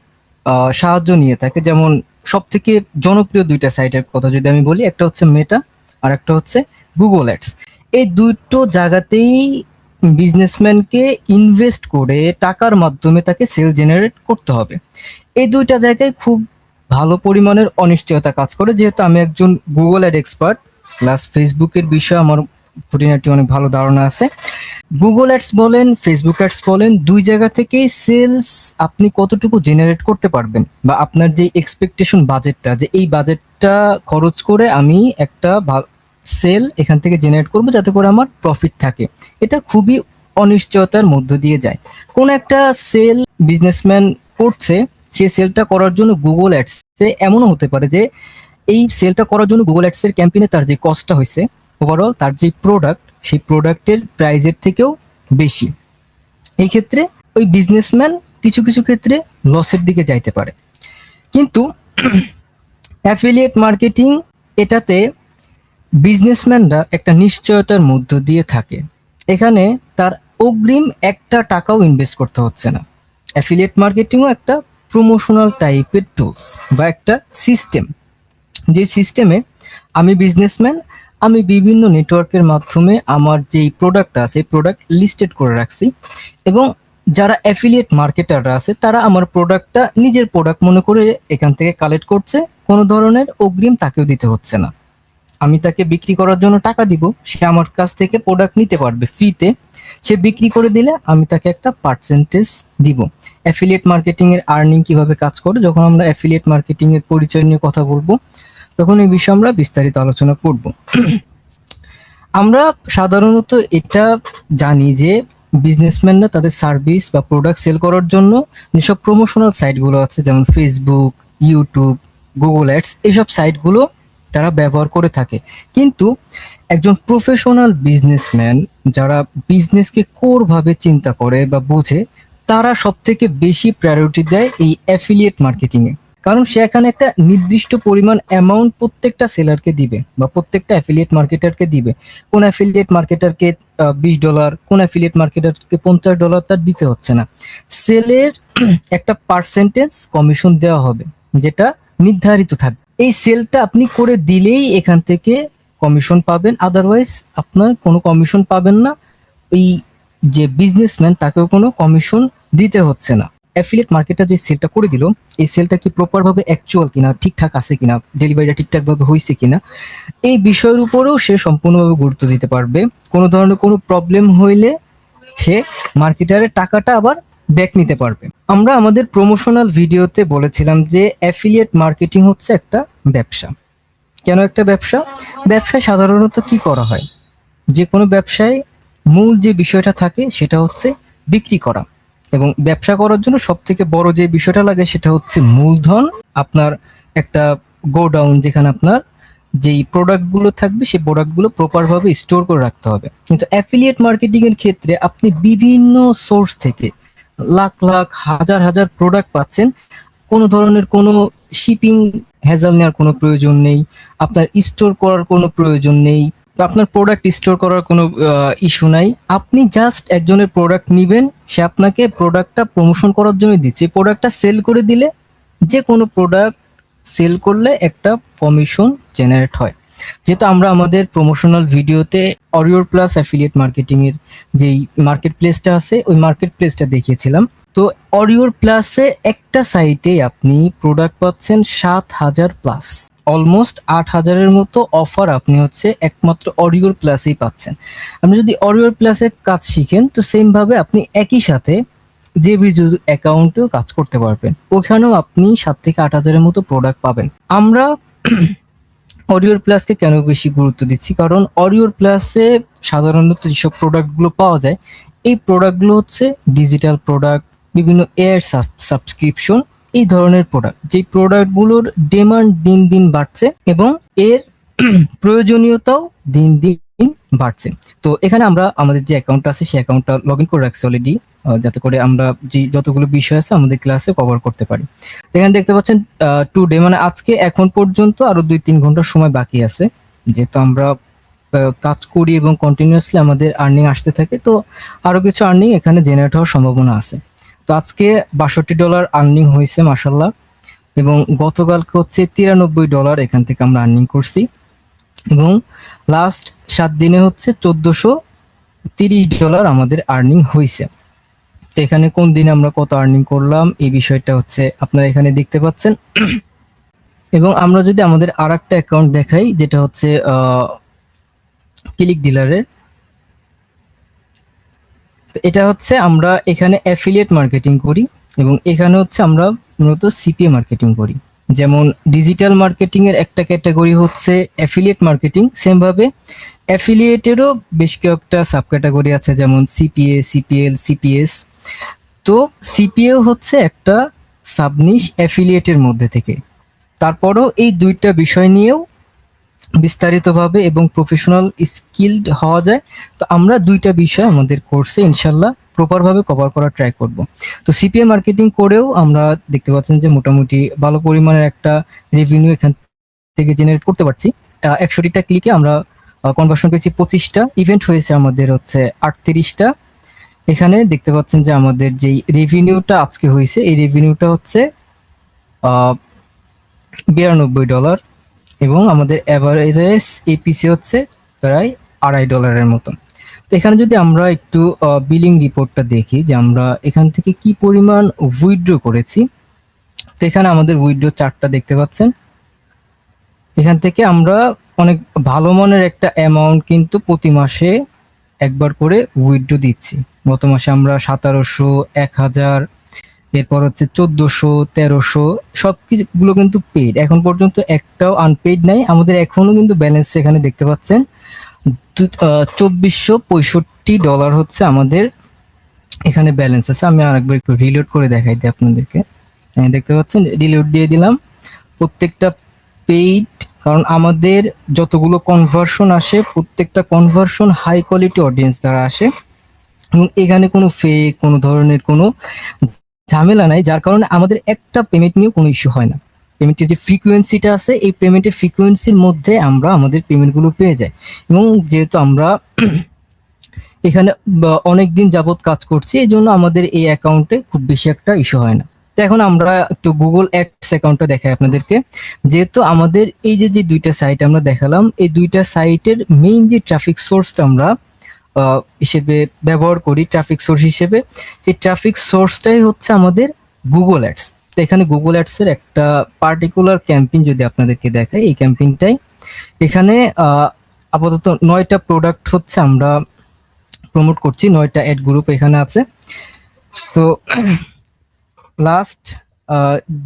সাহায্য নিয়ে থাকে, যেমন সব থেকে জনপ্রিয় দুইটা সাইটের কথা যদি আমি বলি, একটা হচ্ছে মেটা আর একটা হচ্ছে গুগল অ্যাডস। এই দুটো জায়গাতেই বিজনেসম্যানকে ইনভেস্ট করে টাকার মাধ্যমে তাকে সেল জেনারেট করতে হবে। এই দুইটা জায়গায় খুব ভালো পরিমাণের অনিশ্চয়তা কাজ করে, যেহেতু আমি একজন গুগল অ্যাড এক্সপার্ট প্লাস ফেসবুকের বিষয়ে আমার খুঁটিনাটি অনেক ভালো ধারণা আছে। গুগল অ্যাডস বলেন, ফেসবুক অ্যাডস বলেন, দুই জায়গা থেকেই সেলস আপনি কতটুকু জেনারেট করতে পারবেন, বা আপনার যে এক্সপেকটেশন বাজেটটা, যে এই বাজেটটা খরচ করে আমি একটা সেল এখান থেকে জেনারেট করব যাতে করে আমার প্রফিট থাকে, এটা খুবই অনিশ্চয়তার মধ্য দিয়ে যায়। কোন একটা সেল বিজনেসম্যান করছে, সে সেলটা করার জন্য গুগল অ্যাডসে এমনও হতে পারে যে এই সেলটা করার জন্য গুগল অ্যাডসের ক্যাম্পেইনে তার যে কস্টটা হয়েছে ওভারঅল, তার যে প্রোডাক্ট সেই প্রোডাক্টের প্রাইজের থেকেও বেশি। এই ক্ষেত্রে ওই বিজনেসম্যান কিছু কিছু ক্ষেত্রে লসের দিকে যাইতে পারে। কিন্তু অ্যাফিলিয়েট মার্কেটিং, এটাতে বিজনেসম্যানরা একটা নিশ্চয়তার মধ্য দিয়ে থাকে। এখানে তার অগ্রিম একটা টাকাও ইনভেস্ট করতে হচ্ছে না। অ্যাফিলিয়েট মার্কেটিংও একটা প্রমোশনাল টাইপের টুলস বা একটা সিস্টেম, যে সিস্টেমে আমি বিজনেসম্যান, আমি বিভিন্ন নেটওয়ার্কের মাধ্যমে আমার যেই প্রোডাক্ট আছে প্রোডাক্ট লিস্টেড করে রাখছি, এবং যারা অ্যাফিলিয়েট মার্কেটাররা আছে তারা আমার প্রোডাক্টটা নিজের প্রোডাক্ট মনে করে এখান থেকে কালেক্ট করছে, কোনো ধরনের অগ্রিম তাকেও দিতে হচ্ছে না। আমি তাকে বিক্রি করার জন্য টাকা দিব, সে আমার কাছ থেকে প্রোডাক্ট নিতে পারবে ফ্রিতে, সে বিক্রি করে দিলে আমি তাকে একটা পার্সেন্টেজ দিব। অ্যাফিলিয়েট মার্কেটিং এর আর্নিং কিভাবে কাজ করে, যখন আমরা অ্যাফিলিয়েট মার্কেটিং এর পরিচয় নিয়ে কথা বলবো তখন এই বিষয়ে আমরা বিস্তারিত আলোচনা করব। আমরা সাধারণত এটা জানি যে বিজনেসম্যানরা তাদের সার্ভিস বা প্রোডাক্ট সেল করার জন্য যেসব প্রমোশনাল সাইটগুলো আছে, যেমন ফেসবুক, ইউটিউব, গুগল অ্যাডস, এইসব সাইটগুলো তারা ব্যবহার করে থাকে। কিন্তু একজন প্রফেশনাল বিজনেসম্যান যারা বিজনেসকে কোর ভাবে চিন্তা করে বা বোঝে, তারা সব থেকে বেশি প্রায়োরিটি দেয় এই অ্যাফিলিয়েট মার্কেটিং এ। কারণ সে এখানে একটা নির্দিষ্ট পরিমাণ অ্যামাউন্ট প্রত্যেকটা সেলারকে দিবে বা প্রত্যেকটা অ্যাফিলিয়েট মার্কেটারকে দিবে। কোন অ্যাফিলিয়েট মার্কেটারকে $20, কোন অ্যাফিলিয়েট মার্কেটারকে $50 তার দিতে হচ্ছে না। সেলের একটা পার্সেন্টেজ কমিশন দেওয়া হবে যেটা নির্ধারিত থাকবে। এই সেলটা আপনি করে দিলেই এখান থেকে কমিশন পাবেন, আদারওয়াইজ আপনার কোনো কমিশন পাবেন না। এই যে বিজনেসম্যান তাকেও কোনো কমিশন দিতে হচ্ছে না। অ্যাফিলিয়েট মার্কেটার যে সেলটা করে দিল, এই সেলটা কি প্রপার ভাবে অ্যাকচুয়াল কিনা, ঠিকঠাক আছে কিনা, ডেলিভারিটা ঠিকঠাক ভাবে হয়েছে কিনা, এই বিষয়ের উপরেও সে সম্পূর্ণভাবে গুরুত্ব দিতে পারবে। কোনো ধরনের কোনো প্রবলেম হইলে সে মার্কেটারের টাকাটা আবার ব্যাক নিতে পারবে। আমরা আমাদের প্রমোশনাল ভিডিওতে বলেছিলাম যে অ্যাফিলিয়েট মার্কেটিং হচ্ছে একটা ব্যবসা। কেন একটা ব্যবসা? ব্যবসায় সাধারণত কি করা হয়, যে কোনো ব্যবসায় মূল যে বিষয়টা থাকে সেটা হচ্ছে বিক্রি করা, এবং ব্যবসা করার জন্য সব থেকে বড় যে বিষয়টা লাগে সেটা হচ্ছে মূলধন। আপনার একটা গোডাউন, যেখানে আপনার যেই প্রোডাক্টগুলো থাকবে সেই প্রোডাক্টগুলো প্রপারভাবে স্টোর করে রাখতে হবে। কিন্তু অ্যাফিলিয়েট মার্কেটিং এর ক্ষেত্রে আপনি বিভিন্ন সোর্স থেকে লাখ লাখ হাজার হাজার প্রোডাক্ট পাচ্ছেন, কোনো ধরনের কোনো শিপিং হ্যাজাল নেওয়ার কোনো প্রয়োজন নেই, আপনার স্টোর করার কোনো প্রয়োজন নেই, তো আপনার প্রোডাক্ট স্টোর করার কোনো ইস্যু নাই। আপনি জাস্ট একজনের প্রোডাক্ট নিবেন, সে আপনাকে প্রোডাক্টটা প্রমোশন করার জন্য দিচ্ছে। প্রোডাক্টটা সেল করে দিলে, যে কোনো প্রোডাক্ট সেল করলে একটা কমিশন জেনারেট হয়। যেহেতু আমরা আমাদের প্রমোশনাল ভিডিওতে অরিওর প্লাস অ্যাফিলিয়েট মার্কেটিং এর যেই মার্কেট প্লেসটা আছে ওই মার্কেট প্লেসটা দেখিয়েছিলাম। তো অরিওর প্লাসে একটা সাইটে আপনি প্রোডাক্ট পাচ্ছেন 7,000+, অলমোস্ট 8,000-এর মতো অফার আপনি হচ্ছে একমাত্র অরিওর প্লাসেই পাচ্ছেন। আপনি যদি অরিওর প্লাসে কাজ শিখেন তো সেম ভাবে আপনি একই সাথে যে বিজু অ্যাকাউন্টেও কাজ করতে পারবেন, ওখানেও আপনি 7 থেকে 8 হাজারের মতো প্রোডাক্ট পাবেন। আমরা অরিওর প্লাসকে কেন বেশি গুরুত্ব দিচ্ছি, কারণ অরিওর প্লাসে সাধারণত যেসব প্রোডাক্টগুলো পাওয়া যায় এই প্রোডাক্টগুলো হচ্ছে ডিজিটাল প্রোডাক্ট, বিভিন্ন এয়ার সাবস্ক্রিপশন, এই ধরনের প্রোডাক্ট, যে প্রোডাক্টগুলোর ডিমান্ড দিন দিন বাড়ছে এবং এর প্রয়োজনীয়তাও দিন দিন বাড়ছে। তো এখানে আমরা আমাদের যে অ্যাকাউন্টটা আছে সেই অ্যাকাউন্টটা লগ ইন করে রাখছি অলরেডি, যাতে করে আমরা যে যতগুলো বিষয় আছে আমাদের ক্লাসে কভার করতে পারি। এখানে দেখতে পাচ্ছেন টুডে মানে আজকে এখন পর্যন্ত আরো 2-3 ঘন্টার সময় বাকি আছে, যেহেতু আমরা কাজ করি এবং কন্টিনিউয়াসলি আমাদের আর্নিং আসতে থাকে, তো আরো কিছু আর্নিং এখানে জেনারেট হওয়ার সম্ভাবনা আছে। তো আজকে $62 আর্নিং হয়েছে মাশাল্লাহ, এবং গতকালকে হচ্ছে $93 এখান থেকে আমরা আর্নিং করছি, এবং লাস্ট 7 দিনে হচ্ছে $1430 আমাদের আর্নিং হয়েছে। তো এখানে কোন দিনে আমরা কত আর্নিং করলাম এই বিষয়টা হচ্ছে আপনারা এখানে দেখতে পাচ্ছেন। এবং আমরা যদি আমাদের আর একটা অ্যাকাউন্ট দেখাই, যেটা হচ্ছে ক্লিক ডিলারের, তো এটা হচ্ছে আমরা এখানে অ্যাফিলিয়েট মার্কেটিং করি, এবং এখানে হচ্ছে আমরা মূলত সিপিএ মার্কেটিং করি। যেমন ডিজিটাল মার্কেটিং এর একটা ক্যাটাগরি হচ্ছে অ্যাফিলিয়েট মার্কেটিং, সেম ভাবে অ্যাফিলিয়েটেরও বেশ কয়েকটা সাব ক্যাটাগরি আছে, যেমন সিপিএ, সিপিএল, সিপিএস। তো সিপিএ হচ্ছে একটা সাবনিশ অ্যাফিলিয়েটের মধ্যে থেকে। তারপরও এই দুইটা বিষয় নিয়েও বিস্তারিতভাবে এবং প্রফেশনাল স্কিলড হওয়া যায়। তো আমরা দুইটা বিষয় আমাদের কোর্সে ইনশাল্লাহ প্রপারভাবে কভার করার ট্রাই করব। তো সিপিএ মার্কেটিং করেও আমরা দেখতে পাচ্ছেন যে মোটামুটি ভালো পরিমাণের একটা রেভিনিউ এখান থেকে জেনারেট করতে পারছি। 100টা ক্লিকে আমরা কনভার্সন পেয়েছি 25টা, ইভেন্ট হয়েছে আমাদের হচ্ছে 38টা। এখানে দেখতে পাচ্ছেন যে আমাদের যেই রেভিনিউটা আজকে হয়েছে, এই রেভিনিউটা হচ্ছে $92, এবং আমাদের অ্যাভারেজ এপিসি হচ্ছে প্রায় $2.5 মতো। তো এখানে যদি আমরা একটু বিলিং রিপোর্টটা দেখি যে আমরা এখান থেকে কি পরিমাণ উইথড্র করেছি, তো এখানে আমাদের উইথড্র চার্টটা দেখতে পাচ্ছেন। এখান থেকে আমরা অনেক ভালো মানের একটা অ্যামাউন্ট কিন্তু প্রতি মাসে একবার করে উইথড্র দিচ্ছি। গত মাসে আমরা 1700, 1000, এরপর হচ্ছে 1400, 1300, সবকিছুগুলো কিন্তু পেইড। এখন পর্যন্ত একটাও আনপেইড নাই। আমাদের এখনো কিন্তু ব্যালেন্স এখানে দেখতে পাচ্ছেন $2465 হচ্ছে আমাদের এখানে ব্যালেন্স আছে। আমি আরেকবার একটু রিলোড করে দেখাই দিই আপনাদেরকে। দেখতে পাচ্ছেন, রিলোড দিয়ে দিলাম। প্রত্যেকটা পেইড, কারণ আমাদের যতগুলো কনভার্সন আসে প্রত্যেকটা কনভার্সন হাই কোয়ালিটি অডিয়েন্স দ্বারা আসে, এবং এখানে কোনো ফেক কোনো ধরনের কোনো ঝামেলা নাই, যার কারণে আমাদের একটা পেমেন্ট নিয়েও কোনো ইস্যু হয় না। পেমেন্টের যে ফ্রিকোয়েন্সিটা আছে, এই পেমেন্টের ফ্রিকোয়েন্সির মধ্যে আমরা আমাদের পেমেন্টগুলো পেয়ে যাই। এবং যেহেতু আমরা এখানে অনেক দিন যাবত কাজ করছি, এই জন্য আমাদের এই অ্যাকাউন্টে খুব বেশি একটা ইস্যু হয় না। তো এখন আমরা একটু গুগল অ্যাডস অ্যাকাউন্টটা দেখাই আপনাদেরকে। যেহেতু আমাদের এই যে যে দুইটা সাইট আমরা দেখালাম, এই দুইটা সাইটের মেইন যে ট্রাফিক সোর্সটা আমরা হিসেবে ব্যবহার করি, ট্রাফিক সোর্স হিসেবে, এই ট্রাফিক সোর্সটাই হচ্ছে আমাদের গুগল অ্যাডস। তো এখানে গুগল অ্যাডসের একটা পার্টিকুলার ক্যাম্পেইন যদি আপনাদেরকে দেখাই, এই ক্যাম্পেইনটাই এখানে আপাতত 9টা প্রোডাক্ট হচ্ছে আমরা প্রমোট করছি, 9টা অ্যাড গ্রুপ এখানে আছে। তো লাস্ট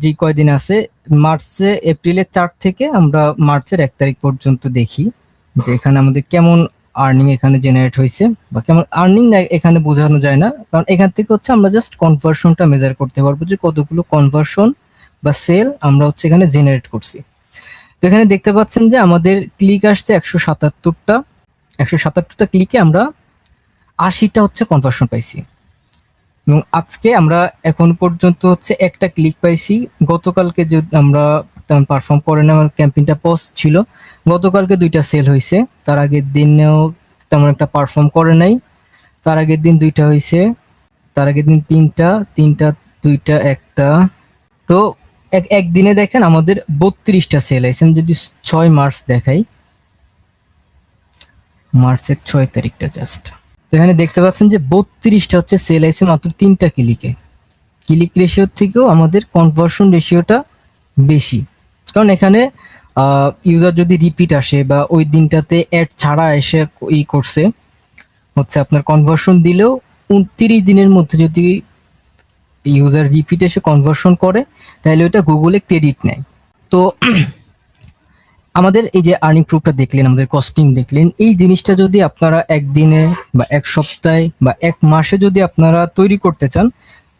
যে কয়দিন আছে, এপ্রিলের 4 থেকে আমরা মার্চের 1 তারিখ পর্যন্ত দেখি যে এখানে আমাদের কেমন আর্নিং এখানে জেনারেট হয়েছে, বা কেমন আর্নিং এখানে বোঝানো যায় না, কারণ এখান থেকে হচ্ছে আমরা জাস্ট কনভার্সনটা মেজার করতে পারবো যে কতগুলো কনভার্সন বা সেল আমরা হচ্ছে এখানে জেনারেট করছি। তো এখানে দেখতে পাচ্ছেন যে আমাদের ক্লিক আসছে 177টা ক্লিকে আমরা 80টা হচ্ছে কনভার্সন পাইছি, এবং আজকে আমরা এখন পর্যন্ত হচ্ছে একটা ক্লিক পাইছি। গতকালকে যদি আমরা তেমন পারফর্ম করে না, আমার ক্যাম্পেইনটা পোস্ট ছিল, গতকালকে 2টা সেল হয়েছে, তার আগের দিনেও তেমন একটা পারফর্ম করে নাই, তার আগের দিন 2টা হয়েছে, তার আগের দিন 3টা, 2টা, 1টা। তো একদিনে দেখেন আমাদের 32টা সেল হয়েছে। আমি যদি 6 মার্চ দেখাই, মার্চের 6 তারিখটা জাস্ট, এখানে দেখতে পাচ্ছেন যে 32টা হচ্ছে সেল আইছে মাত্র 3টা ক্লিকে। ক্লিক রেশিওর থেকেও আমাদের কনভার্সন রেশিওটা বেশি, কারণ এখানে ইউজার যদি রিপিট আসে বা ওই দিনটাতে অ্যাড ছাড়া এসে করছে, হচ্ছে আপনার কনভার্সন দিলেও 29 দিনের মধ্যে যদি ইউজার রিপিট এসে কনভার্সন করে, তাহলে ওটা গুগলে ক্রেডিট নেয়। তো আমাদের এই যে আর্নিং প্রুফটা দেখলেন, আমাদের কস্টিং দেখলেন, এই জিনিসটা যদি আপনারা একদিনে বা এক সপ্তাহে বা এক মাসে যদি আপনারা তৈরি করতে চান,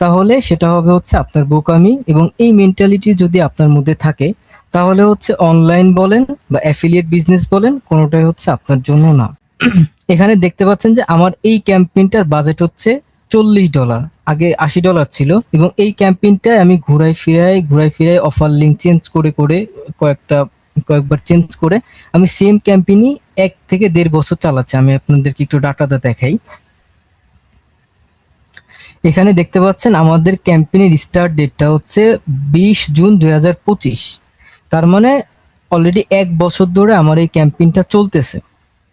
তাহলে সেটা হবে হচ্ছে আপনার বোকামি, এবং এই মেন্টালিটি যদি আপনার মধ্যে থাকে, তাহলে হচ্ছে অনলাইন বলেন বা অ্যাফিলিয়েট বিজনেস বলেন, কোনোটাই হচ্ছে আপনার জন্য না। এখানে দেখতে পাচ্ছেন যে আমার এই ক্যাম্পেইনটার বাজেট হচ্ছে $40, আগে $80 ছিল, এবং এই ক্যাম্পেইনটায় আমি ঘুরাই ফিরাই অফার লিঙ্ক চেঞ্জ করে কয়েকবার চেঞ্জ করে আমি সেম ক্যাম্পেইনই 1 থেকে 1.5 বছর চালাচ্ছে। আমি আপনাদেরকে একটু ডাটাটা দেখাই। এখানে দেখতে পাচ্ছেন আমাদের ক্যাম্পেইনের স্টার্ট ডেটটা হচ্ছে 20 জুন 2025। তার মানে অলরেডি 1 বছর ধরে আমার এই ক্যাম্পেইনটা চলতেছে।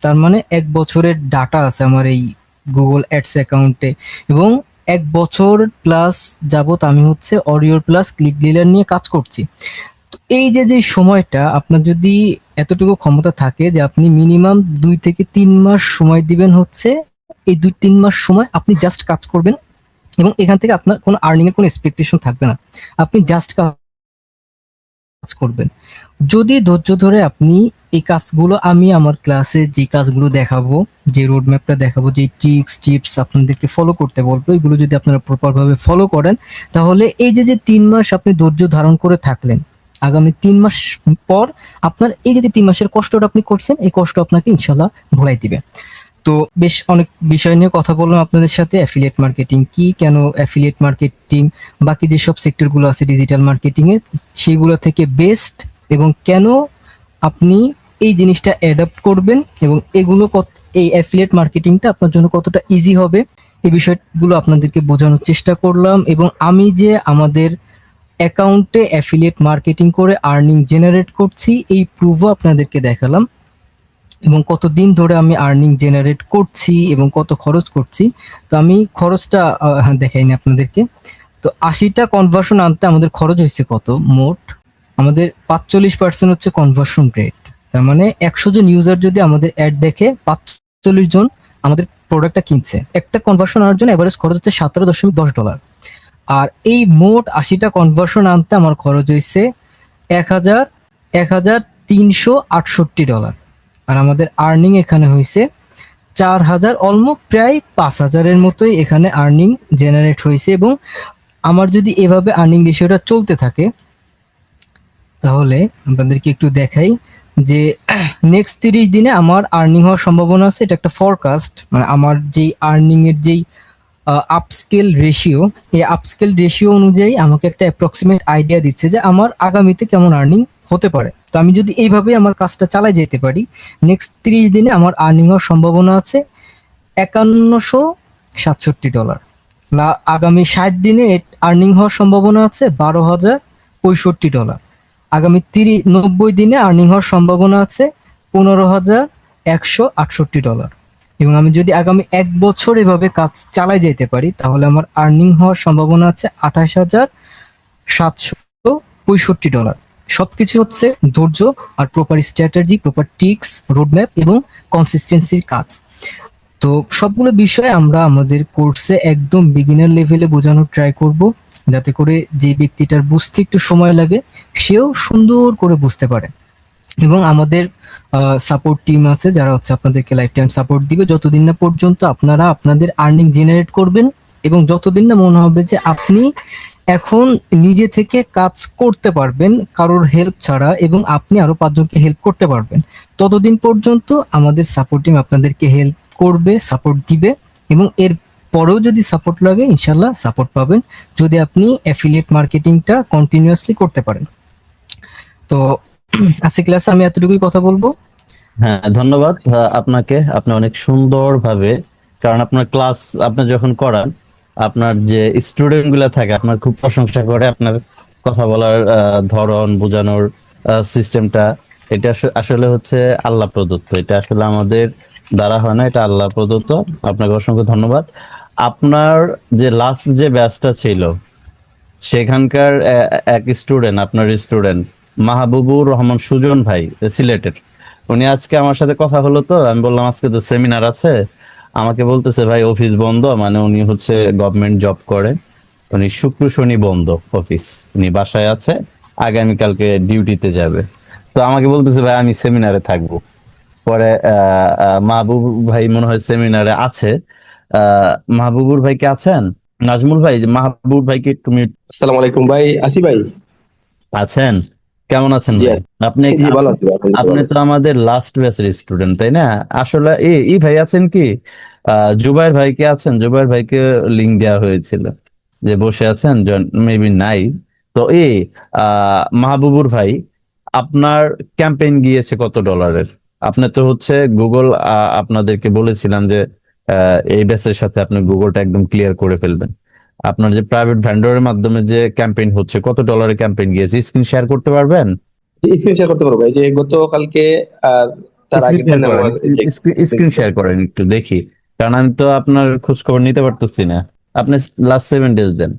তার মানে 1 বছরের ডাটা আছে আমার এই গুগল অ্যাডস অ্যাকাউন্টে, এবং 1 বছর প্লাস যাবত আমি হচ্ছে অডিওর প্লাস ক্লিক ডিলার নিয়ে কাজ করছি। তো এই যে যে সময়টা আপনার যদি এতটুকু ক্ষমতা থাকে যে আপনি মিনিমাম 2 থেকে 3 মাস সময় দিবেন, হচ্ছে এই 2-3 মাস সময় আপনি জাস্ট কাজ করবেন, এবং এখান থেকে আপনার কোনো আর্নিং এর কোনো এক্সপেকটেশন থাকবে না। আপনি জাস্ট কাজ করবেন। যদি ধৈর্য ধরে আপনি এই কাজগুলো, আমি আমার ক্লাসে যে কাজগুলো দেখাবো, যে রোড ম্যাপটা দেখাবো, যে ট্রিক্স টিপস আপনাদেরকে ফলো করতে বলবো, এগুলো যদি আপনারা প্রপার ভাবে ফলো করেন, তাহলে এই যে যে 3 মাস আপনি ধৈর্য ধারণ করে থাকলেন, আগামী 3 মাস পর আপনার এই যে যে 3 মাসের কষ্টটা আপনি করছেন, এই কষ্ট আপনাকে ইনশাল্লাহ ভুলাই দিবে। তো বেশ অনেক বিষয় নিয়ে কথা বললাম আপনাদের সাথে। অ্যাফিলিয়েট মার্কেটিং কি, কেন অ্যাফিলিয়েট মার্কেটিং, বাকি যেসব সেক্টরগুলো আছে ডিজিটাল মার্কেটিং এ, সেইগুলো থেকে বেস্ট, এবং কেন আপনি এই জিনিসটা অ্যাডাপ্ট করবেন, এবং এগুলো এই অ্যাফিলিয়েট মার্কেটিংটা আপনার জন্য কতটা ইজি হবে, এই বিষয়গুলো আপনাদেরকে বোঝানোর চেষ্টা করলাম। এবং আমি যে আমাদের অ্যাকাউন্টে অ্যাফিলিয়েট মার্কেটিং করে আর্নিং জেনারেট করছি, এই প্রুফও আপনাদেরকে দেখালাম, এবং কতদিন ধরে আমি আর্নিং জেনারেট করছি এবং কত খরচ করছি। তো আমি খরচটা দেখাইনি আপনাদেরকে। তো 80টা কনভার্সন আনতে আমাদের খরচ হয়েছে কত, মোট আমাদের 45% হচ্ছে কনভার্সন রেট। তার মানে 100 জন ইউজার যদি আমাদের অ্যাড দেখে, 45 জন আমাদের প্রোডাক্টটা কিনছে। একটা কনভার্সন আনার জন্য এভারেজ খরচ হচ্ছে $17.10। আর এই মোট 80টা কনভার্সন আনতে আমার খরচ হয়েছে 1,368 ডলার। আর আমাদের আর্নিং এখানে হয়েছে 4,000, অলমোস্ট প্রায় 5,000-এর মতোই এখানে আর্নিং জেনারেট হয়েছে। এবং আমার যদি এভাবে আর্নিং রেশিওটা চলতে থাকে, তাহলে আপনাদেরকে একটু দেখাই যে নেক্সট 30 দিনে আমার আর্নিং হওয়ার সম্ভাবনা আছে। এটা একটা ফরকাস্ট, মানে আমার যেই আর্নিং এর যেই আপস্কেল রেশিও, এই আপস্কেল রেশিও অনুযায়ী আমাকে একটা অ্যাপ্রক্সিমেট আইডিয়া দিচ্ছে যে আমার আগামীতে কেমন আর্নিং হতে পারে। তো আমি যদি এইভাবে আমার কাজটা চালাই যেতে পারি, নেক্সট 30 দিনে আমার আর্নিং হওয়ার সম্ভাবনা আছে $5,167। আগামী 60 দিনে আর্নিং হওয়ার সম্ভাবনা আছে $12,065। আগামী 90 দিনে আর্নিং হওয়ার সম্ভাবনা আছে $15,168। এবং আমি যদি আগামী 1 বছর এভাবে কাজ চালাই যেতে পারি, তাহলে আমার আর্নিং হওয়ার সম্ভাবনা আছে $28,765। সবকিছু হচ্ছে ধৈর্য আর প্রপার স্ট্র্যাটেজি, প্রপার টিক্স, রোডম্যাপ এবং কনসিস্টেন্সির কাজ। তো সবগুলো বিষয় আমরা আমাদের কোর্সে একদম বিগিনার লেভেলে বোঝানোর ট্রাই করব, যাতে করে যে ব্যক্তিটার বুঝতে একটু সময় লাগে সেও সুন্দর করে বুঝতে পারে। এবং আমাদের সাপোর্ট টিম আছে যারা হচ্ছে আপনাদেরকে লাইফ টাইম সাপোর্ট দিবে, যতদিন না পর্যন্ত আপনারা আপনাদের আর্নিং জেনারেট করবেন, এবং যতদিন না মনে হবে যে আপনি এখন নিজে থেকে কাজ করতে পারবেন কারোর হেল্প ছাড়া, এবং আপনি আরো 5 জনকে হেল্প করতে পারবেন, ততদিন পর্যন্ত আমাদের সাপোর্ট টিম আপনাদেরকে হেল্প করবে, সাপোর্ট দিবে। এবং এর পরেও যদি সাপোর্ট লাগে, ইনশাল্লাহ সাপোর্ট পাবেন, যদি আপনি অ্যাফিলিয়েট মার্কেটিংটা কন্টিনিউয়াসলি করতে পারেন। তো আজকে ক্লাসে আমি এতটুকুই কথা বলবো। হ্যাঁ, ধন্যবাদ আপনাকে। আপনি অনেক সুন্দরভাবে, কারণ আপনার ক্লাস আপনি যখন করান, আপনার যে স্টুডেন্ট গুলা থাকে আপনার খুব প্রশংসা করে। আপনার কথা বলার ধরন, বোঝানোর সিস্টেমটা, এটা আসলে হচ্ছে আল্লাহ প্রদত্ত। এটা আসলে আমাদের দ্বারা হয় না, এটা আল্লাহ প্রদত্ত। আপনাকে অসংখ্য ধন্যবাদ। আপনার যে লাস্ট যে ব্যাচটা ছিল, সেখানকার এক স্টুডেন্ট, আপনার স্টুডেন্ট মাহবুবুর রহমান সুজন ভাই, সিলেটের, উনি আজকে আমার সাথে কথা হলো। তো আমি বললাম আজকে তো সেমিনার আছে। আমাকে বলতেছে ভাই অফিস বন্ধ, মানে উনি হচ্ছে গভর্নমেন্ট জব করে, উনি শুক্র শনি বন্ধ অফিস, উনি বাসায় আছে, আগামীকালকে ডিউটিতে যাবে। তো আমাকে বলতেছে ভাই আমি সেমিনারে থাকবো। পরে মাহবুব ভাই মনে হয় সেমিনারে আছে। মাহবুবুর ভাই কে আছেন? নাজমুল ভাই, মাহবুব ভাইকে তুমি আসসালামু আলাইকুম ভাই, আসি ভাই। আছেন? কেমন আছেন জি ভাই? আপনি জি ভালো আছি ভাই, আলহামদুলিল্লাহ আপনি ভালো। তো আমাদের লাস্ট ব্যাচের স্টুডেন্ট, তাই না? আসলে ই ভাই আছেন কি? জুবাইর ভাই কে আছেন? জুবাইর ভাইকে লিংক দেওয়া হয়েছিল যে বসে আছেন, মেবি নাই। তো মাহবুবুর ভাই, আপনার ক্যাম্পেইন গিয়েছে কত ডলারের? আপনি তো হচ্ছে গুগল, আপনাদেরকে বলেছিলাম যে এই ব্যাচের সাথে আপনি গুগলটা একদম ক্লিয়ার করে ফেলবেন। আপনার যে প্রাইভেট ভেন্ডরের মাধ্যমে যে ক্যাম্পেইন হচ্ছে, কত ডলারের ক্যাম্পেইন গিয়েছে, স্ক্রিন শেয়ার করতে পারবেন? স্ক্রিন শেয়ার করতে পারবো ভাই, যে গতকালকে আর তার স্ক্রিন আগের শেয়ার দিন করেন, আমার স্ক্রিন শেয়ার করেন একটু দেখি, কারণ আমি তো আপনার খোঁজ খবর নিতে পারতেছি না। আপনি লাস্ট 7 ডেজ দেন।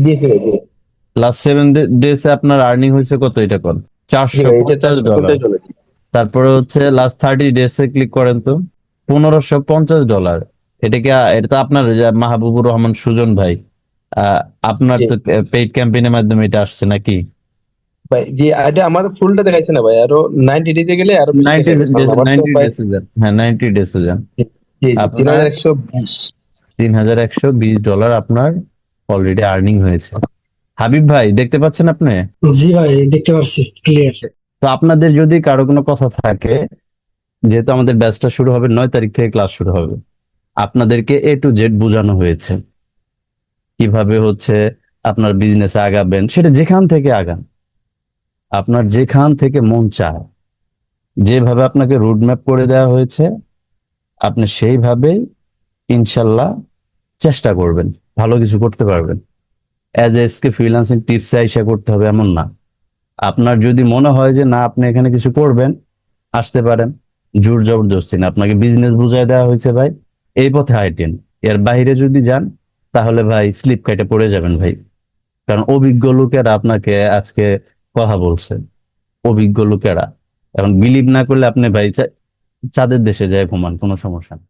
দিয়েছি ভাই, জি। লাস্ট 7 ডেজে আপনার আর্নিং হয়েছে কত, এটা কর। জি চারশো ভাই, এটা পঞ্চাশ ডলার 450 ডলার। তারপরে হচ্ছে লাস্ট 30 ডেজে ক্লিক করেন তো, $1550। এটা কি এটা তো আপনার যে মাহবুবুর রহমান সুজন ভাই, আহ, আপনার জি তো পেইড ক্যাম্পেইনের মাধ্যমে এটা আসছে নাকি? ভাই, জি এটা আমার ফুলটা দেখাইছে না ভাই, আরো 90 ডেজে গেলে আরো বেশি 90 দেখাবে, কারণ ডেজ, আমার তো 90 ভাই। ডেজে যান, হ্যাঁ 90 ডেজে যান। জি জি, আপনার 3120। $3120 আপনার অলরেডি আর্নিং হয়েছে। হাবিব ভাই দেখতে পাচ্ছেন আপনি? জি ভাই, দেখতে পাচ্ছি ক্লিয়ার। তো আপনাদের যদি কারো কোনো কথা থাকে, যেহেতু আমাদের ব্যাচটা শুরু হবে 9 তারিখ থেকে, ক্লাস শুরু হবে, আপনাদেরকে A to Z বোঝানো হয়েছে কিভাবে হচ্ছে আপনার বিজনেস আগাবেন, সেটা যেখান থেকে আগান, আপনার যেখান থেকে মন চায়, যেভাবে আপনাকে রোড ম্যাপ করে দেওয়া হয়েছে, আপনি সেইভাবেই ইনশাল্লাহ চেষ্টা করবেন, ভালো কিছু করতে পারবেন। অ্যাজ এসকে ফ্রিল্যান্সিং টিপস আইসা করতে হবে এমন না। আপনার যদি মনে হয় যে না আপনি এখানে কিছু করবেন, আসতে পারেন। জোর জবরদস্তি না, আপনাকে বিজনেস বুঝাই দেওয়া হয়েছে ভাই, এই পথে হাইটেন। এর বাইরে যদি যান তাহলে ভাই স্লিপ কেটে পড়ে যাবেন ভাই। কারণ অভিজ্ঞ লোকেরা আপনাকে আজকে কথা বলছে, অভিজ্ঞ লোকেরা। এখন বিলিভ না করলে আপনি ভাই চাঁদের দেশে যায় ঘুমান, কোনো সমস্যা নেই।